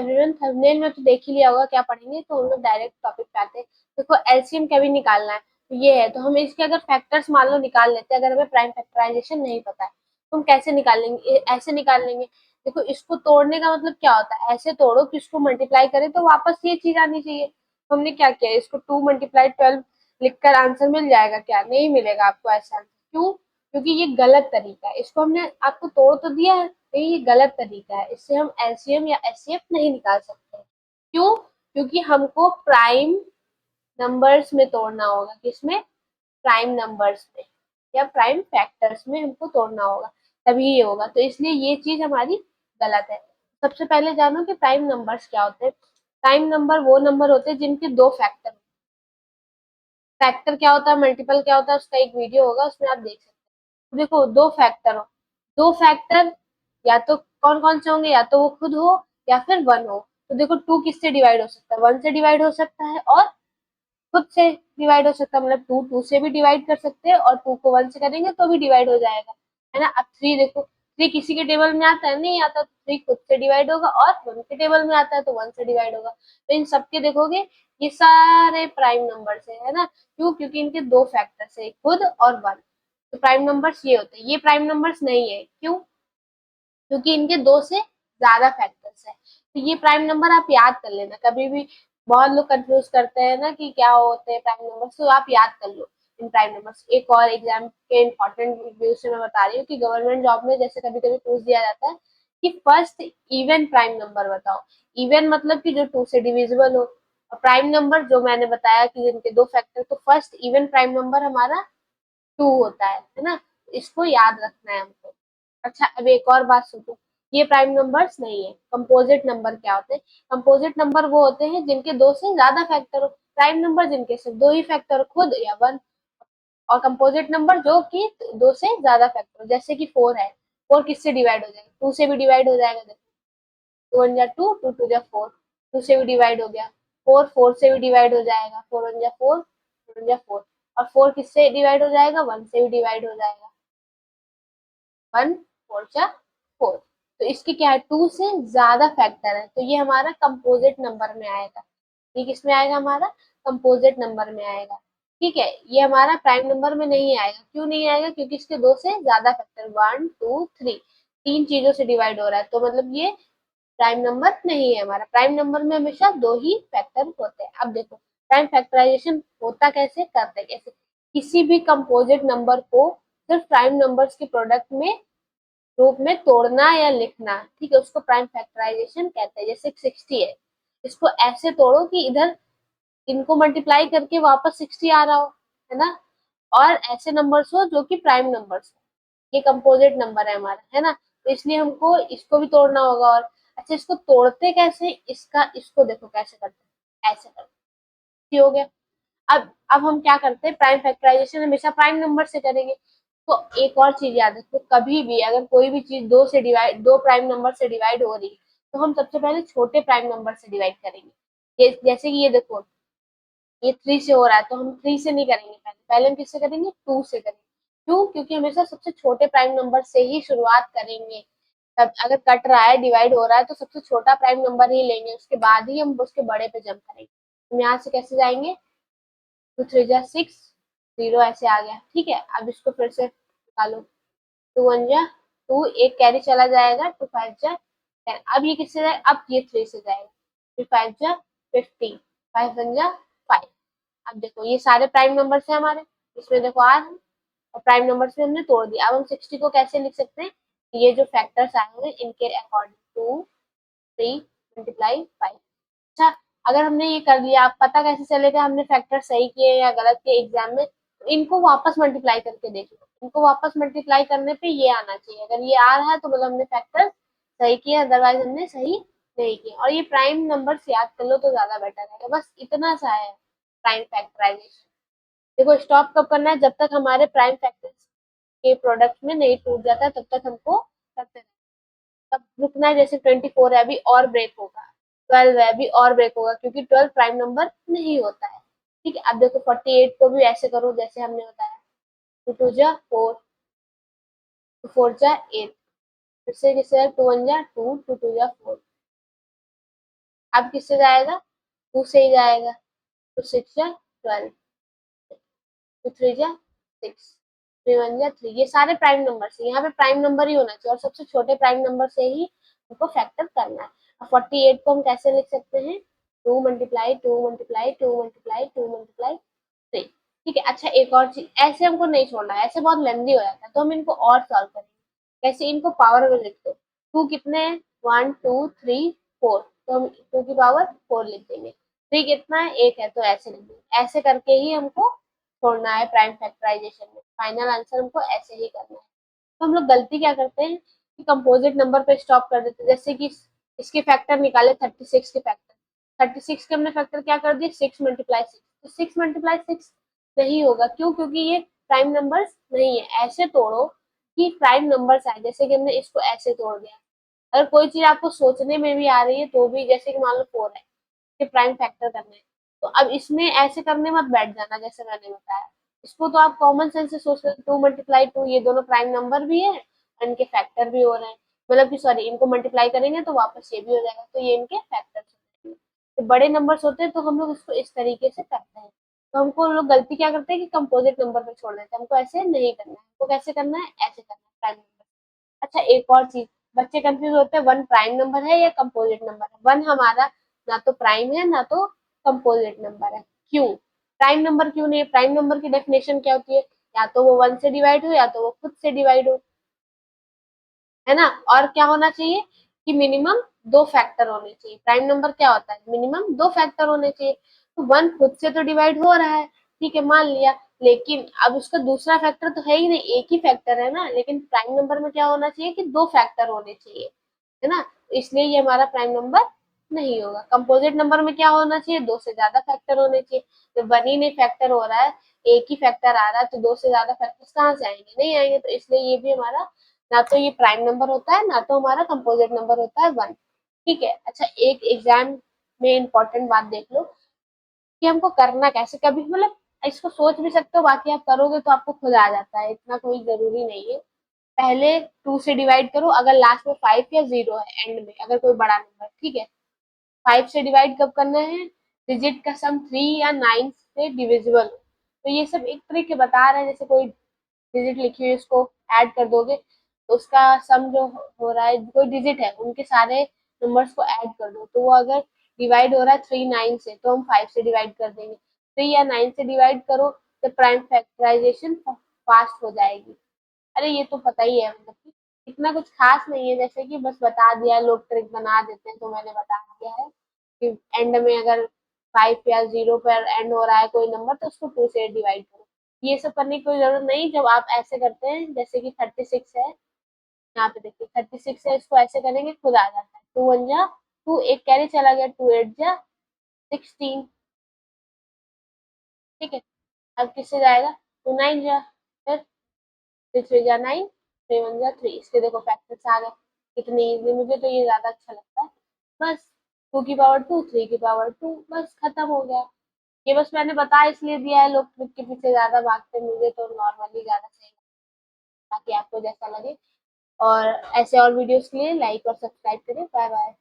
Everyone thumbnail में तो देख ही लिया होगा क्या पढ़ेंगे, तो हम लोग डायरेक्ट टॉपिक पे आते हैं। देखो एलसीएम कैसे निकालना है, तो ये है। तो हम इसके अगर फैक्टर्स मान लो निकाल लेते हैं, अगर हमें प्राइम फैक्टराइजेशन नहीं पता है तो हम कैसे निकाल लेंगे, ऐसे निकाल लेंगे। देखो इसको तोड़ने का मतलब क्या होता है, ऐसे तोड़ो कि इसको मल्टीप्लाई करे तो वापस ये चीज आनी चाहिए। तो हमने क्या किया, इसको 2 × 12 लिखकर आंसर मिल जाएगा क्या? नहीं मिलेगा आपको ऐसा आंसर। क्यों? क्योंकि ये गलत तरीका है। इसको हमने आपको तोड़ तो दिया है, नहीं, ये गलत तरीका है। इससे हम एलसीएम या एचसीएफ नहीं निकाल सकते। क्यों? क्योंकि हमको प्राइम नंबर्स में तोड़ना होगा। किसमें? प्राइम नंबर्स में या प्राइम फैक्टर्स में हमको तोड़ना होगा, तभी ये होगा। तो इसलिए ये चीज हमारी गलत है। सबसे पहले जानो कि प्राइम नंबर्स क्या होते हैं। प्राइम नंबर वो नंबर होते हैं जिनके दो फैक्टर। फैक्टर क्या होता है, मल्टीपल क्या होता है, उसका एक वीडियो होगा, उसमें आप देख सकते हैं। तो देखो दो फैक्टर हो, दो फैक्टर या तो कौन कौन से होंगे, या तो वो खुद हो या फिर वन हो। तो देखो टू किससे डिवाइड हो सकता है, वन से डिवाइड हो सकता है और खुद से डिवाइड हो सकता है। मतलब टू टू से भी डिवाइड कर सकते हैं और टू को वन से करेंगे तो भी डिवाइड हो जाएगा, है ना। अब थ्री देखो, थ्री किसी के टेबल में आता है, नहीं आता, तो थ्री खुद से डिवाइड होगा, और वन के टेबल में आता है तो वन से डिवाइड होगा। तो इन सबके देखोगे ये सारे प्राइम नंबर है ना। क्यों? क्योंकि इनके दो फैक्टर्स है, खुद और वन। तो प्राइम नंबर्स ये होते हैं। ये प्राइम नंबर्स नहीं है, क्यों? क्योंकि इनके दो से ज्यादा फैक्टर्स है। तो ये प्राइम नंबर आप याद कर लेना कभी भी। बहुत लोग कंफ्यूज करते हैं ना कि क्या होते हैं प्राइम नंबर्स, तो आप याद कर लो इन प्राइम नंबर्स। एक और एग्जाम के इंपॉर्टेंट व्यू से मैं बता रही हूँ कि गवर्नमेंट जॉब में जैसे कभी कभी पूछ दिया जाता है कि फर्स्ट इवन प्राइम नंबर बताओ। इवन मतलब कि जो टू से डिविजिबल हो, और प्राइम नंबर जो मैंने बताया कि जिनके दो फैक्टर। तो फर्स्ट इवन प्राइम नंबर हमारा टू होता है ना। इसको याद रखना है हमको। अच्छा अब एक और बात सुनो, ये प्राइम नंबर्स नहीं है। कंपोजिट नंबर क्या होते हैं? कंपोजिट नंबर वो होते हैं जिनके दो से ज्यादा फैक्टर हो। प्राइम नंबर जिनके सिर्फ दो ही फैक्टर हो, खुद या वन। और कंपोजिट नंबर जो कि दो से ज्यादा फैक्टर हो, जैसे कि फोर है। फोर किससे डिवाइड हो जाएगा? टू से भी डिवाइड हो जाएगा। देखो टू वन जा टू, टू टू जा फोर, टू से भी डिवाइड हो गया। फोर फोर से भी डिवाइड हो जाएगा, फोर वन जा फोर, फोर वन जा फोर। और फोर किससे डिवाइड हो जाएगा? वन से भी डिवाइड हो जाएगा। वन फोर जा फोर। तो इसकी क्या है, टू से ज्यादा फैक्टर है, तो ये हमारा कंपोजिट नंबर में आएगा। ये किस में आएगा? हमारा कंपोजिट नंबर में आएगा। ठीक है, ये हमारा प्राइम नंबर में नहीं आएगा। क्यों नहीं आएगा? क्योंकि इसके दो से ज्यादा फैक्टर, वन टू थ्री, तीन चीजों से डिवाइड हो रहा है, तो मतलब ये प्राइम नंबर नहीं है हमारा। प्राइम नंबर में हमेशा दो ही फैक्टर होते हैं। अब देखो प्राइम फैक्टराइजेशन होता कैसे, करते कैसे। किसी भी कंपोजिट नंबर को सिर्फ प्राइम नंबर्स के प्रोडक्ट में रूप में तोड़ना या लिखना, ठीक है, उसको प्राइम फैक्टराइजेशन कहते हैं। जैसे 60 है, इसको ऐसे तोड़ो कि इधर इनको मल्टीप्लाई करके वापस 60 आ रहा हो, है ना। और ऐसे नंबर्स हो जो कि प्राइम नंबर्स हो, ये कंपोजिट नंबर है हमारा, है ना। तो इसलिए हमको इसको भी तोड़ना होगा। और अच्छा इसको तोड़ते कैसे, इसका इसको देखो कैसे करते हैं, ऐसे करते हैं, हो गया। अब हम क्या करते हैं, प्राइम फैक्टराइजेशन हमेशा प्राइम नंबर से करेंगे। तो एक और चीज याद रखो, कभी भी अगर कोई भी चीज दो से डिवाइड, दो प्राइम नंबर से डिवाइड हो रही है, तो हम सबसे पहले छोटे प्राइम नंबर से डिवाइड करेंगे। जैसे कि ये देखो, ये थ्री से हो रहा है, तो हम थ्री से नहीं करेंगे, पहले पहले हम किससे करेंगे? टू से करेंगे। क्यों? क्योंकि हमेशा सबसे छोटे प्राइम नंबर से ही शुरुआत करेंगे। तब अगर कट रहा है, डिवाइड हो रहा है, तो सबसे छोटा प्राइम नंबर ही लेंगे, उसके बाद ही हम उसके बड़े पे जंप करेंगे। हम यहाँ से कैसे जाएंगे? टू थ्री जा सिक्स, जीरो ऐसे आ गया, ठीक है। अब इसको फिर से निकालो, टू वन जा टू, एक कैरी चला जाएगा, टू फाइव जा टेन। अब ये किससे जाएगा? अब ये थ्री से जाएगा, थ्री फाइव जा 15, फाइव वन जा फाइव। अब देखो ये सारे प्राइम नंबर है हमारे, इसमें देखो आर है, और प्राइम नंबर्स में हमने तोड़ दिया। अब हम 60 को कैसे लिख सकते हैं? ये जो फैक्टर्स आए हुए इनके according, two three multiply five. अच्छा अगर हमने ये कर लिया, आप पता कैसे चलेगा हमने फैक्टर सही किए या गलत किए एग्जाम में? तो इनको वापस मल्टीप्लाई करके देख लो, इनको वापस मल्टीप्लाई करने पे ये आना चाहिए। अगर ये आ रहा है तो मतलब हमने फैक्टर सही किया, अदरवाइज हमने सही नहीं किया। और ये प्राइम नंबर्स याद कर लो तो ज्यादा बेटर है। बस इतना सा है प्राइम फैक्टराइजेशन। देखो स्टॉप कब करना है, जब तक हमारे प्राइम फैक्टर्स के प्रोडक्ट में नहीं टूट जाता तब तक हमको करते रहना। तब रुकना है, जैसे 24 है अभी और ब्रेक होगा, 12 है अभी और ब्रेक होगा, क्योंकि 12 प्राइम नंबर नहीं होता है। ठीक है, अब देखो 48 को भी ऐसे करो जैसे हमने बताया, टू टू जा फोर, टू फोर जा एट, फिर से जैसे टू वन जा टू, टू टू जा फोर, अब किससे जाएगा, 2 से ही जाएगा। तो 6 या 12, 2 3 या 6, 3 1 या 3, ये सारे प्राइम नंबर से, यहाँ पे प्राइम नंबर ही होना चाहिए और सबसे छोटे प्राइम नंबर से ही उनको फैक्टर करना है। अब 48 को हम कैसे लिख सकते हैं, 2 मल्टीप्लाई 2 मल्टीप्लाई 2 मल्टीप्लाई 2 मल्टीप्लाई 3। ठीक है। अच्छा एक और चीज, ऐसे हमको नहीं छोड़ना है, ऐसे बहुत लेंदी हो जाता है, तो हम इनको और सॉल्व करेंगे। कैसे, इनको पावर में लिख दो। 2 कितने हैं, 1 2 3 4, तो हम 2 की पावर 4 लिख देंगे। 3 कितना है, 1 है, तो ऐसे लिख देंगे। ऐसे करके ही हमको छोड़ना है प्राइम फैक्टराइजेशन में, फाइनल आंसर हमको ऐसे ही करना है। तो हम लोग गलती क्या करते हैं कि कंपोजिट नंबर पे स्टॉप कर देते हैं। जैसे कि इसके फैक्टर निकाले 36 के फैक्टर, 36 के हमने फैक्टर क्या कर दिए, 6 मल्टीप्लाई 6, तो 6 मल्टीप्लाई 6 नहीं होगा। क्यों, क्योंकि ये प्राइम नंबर्स नहीं है। ऐसे तोड़ो कि प्राइम नंबर्स आए, जैसे कि हमने इसको ऐसे तोड़ दिया। अगर कोई चीज आपको सोचने में भी आ रही है तो भी, जैसे कि मान लो 4 है, के प्राइम फैक्टर करने हैं, तो अब इसमें ऐसे करने मत बैठ जाना जैसे मैंने बताया। इसको तो आप कॉमन सेंस से सोच रहे, 2 मल्टीप्लाई 2, ये दोनों प्राइम नंबर भी है और इनके फैक्टर भी हो रहे हैं, मतलब कि सॉरी, इनको मल्टीप्लाई करेंगे तो वापस ये भी हो जाएगा, तो ये इनके फैक्टर्स हो जाएंगे। तो बड़े नंबर्स होते हैं तो हम लोग इसको इस तरीके से करते हैं। तो हमको लोग गलती क्या करते हैं कि कंपोजिट नंबर पे छोड़ देते हैं। हमको ऐसे नहीं करना है, हमको कैसे करना है, ऐसे करना है, प्राइम नंबर। अच्छा एक और चीज, बच्चे कंफ्यूज होते हैं, 1 प्राइम नंबर है या कंपोजिट नंबर है। 1 हमारा ना तो प्राइम है ना तो कंपोजिट नंबर है। क्यों, प्राइम नंबर क्यों नहीं है, प्राइम नंबर की डेफिनेशन क्या होती है, या तो वो 1 से डिवाइड हो या तो वो खुद से डिवाइड हो, है ना। और क्या होना चाहिए कि मिनिमम 2 फैक्टर होने चाहिए। प्राइम नंबर क्या होता है, मिनिमम 2 फैक्टर होने चाहिए। तो 1 खुद से तो डिवाइड हो रहा है, ठीक है, मान लिया, लेकिन अब उसका दूसरा फैक्टर तो है ही नहीं, एक ही फैक्टर है ना। लेकिन प्राइम नंबर में क्या होना चाहिए कि 2 फैक्टर होने चाहिए, है ना। तो इसलिए ये हमारा प्राइम नंबर नहीं होगा। कंपोजिट नंबर में क्या होना चाहिए, 2 से ज्यादा फैक्टर होने चाहिए। जब 1 ही नहीं फैक्टर हो रहा है, एक ही फैक्टर आ रहा है, तो 2 से ज्यादा फैक्टर्स कहाँ से आएंगे, नहीं आएंगे। तो इसलिए ये भी हमारा ना तो ये प्राइम नंबर होता है ना तो हमारा कंपोजिट नंबर होता है 1। ठीक है। अच्छा एक एग्जाम में इम्पोर्टेंट बात देख लो कि हमको करना कैसे, कभी मतलब इसको सोच भी सकते हो, बाकी आप करोगे तो आपको खुद आ जाता है, इतना कोई जरूरी नहीं है। पहले 2 से डिवाइड करो, अगर लास्ट में 5 या 0 है एंड में, अगर कोई बड़ा नंबर, ठीक है। 5 से डिवाइड कब करना है, डिजिट का सम 3 या 9 से डिविजिबल हो। तो ये सब एक ट्रिक बता रहे हैं, जैसे कोई डिजिट लिखी हुई उसको ऐड कर दोगे तो उसका सम जो हो रहा है, कोई डिजिट है उनके सारे नंबर्स को ऐड कर दो, तो वो अगर डिवाइड हो रहा है 3 9 से तो हम 5 से डिवाइड कर देंगे। 3 या 9 से डिवाइड करो तो प्राइम फैक्टराइजेशन फास्ट हो जाएगी। अरे ये तो पता ही है, मतलब कि इतना कुछ खास नहीं है, जैसे कि बस बता दिया है, लोग ट्रिक बना देते हैं, तो मैंने बता दिया है कि एंड में अगर 5 या 0 पर एंड हो रहा है कोई नंबर तो उसको 2 से डिवाइड करो। ये सब करने की कोई जरूरत नहीं। जब आप ऐसे करते हैं, जैसे कि 36 है, यहाँ पे देखिए 36 है, इसको ऐसे करेंगे खुद आ जाता है, 2 1 जा 2, एक कैरी चला गया, 2 8 जा 16, ठीक है। अब किससे जाएगा, 2 9 जा, फिर 3 3 जा 9, 3 1 जा 3, इसके देखो फैक्टर्स आ गए कितनी इजली। मुझे तो ये ज्यादा अच्छा लगता है। बस 2 की पावर 2, 3 की पावर 2, बस खत्म हो गया। ये बस मैंने बता इसलिए दिया है, लोग ट्रिक के पीछे ज्यादा भागते हैं, मुझे तो नॉर्मली ज्यादा सही लगता है, बाकी आपको जैसा लगे। और ऐसे और वीडियोस के लिए लाइक और सब्सक्राइब करें। Bye bye.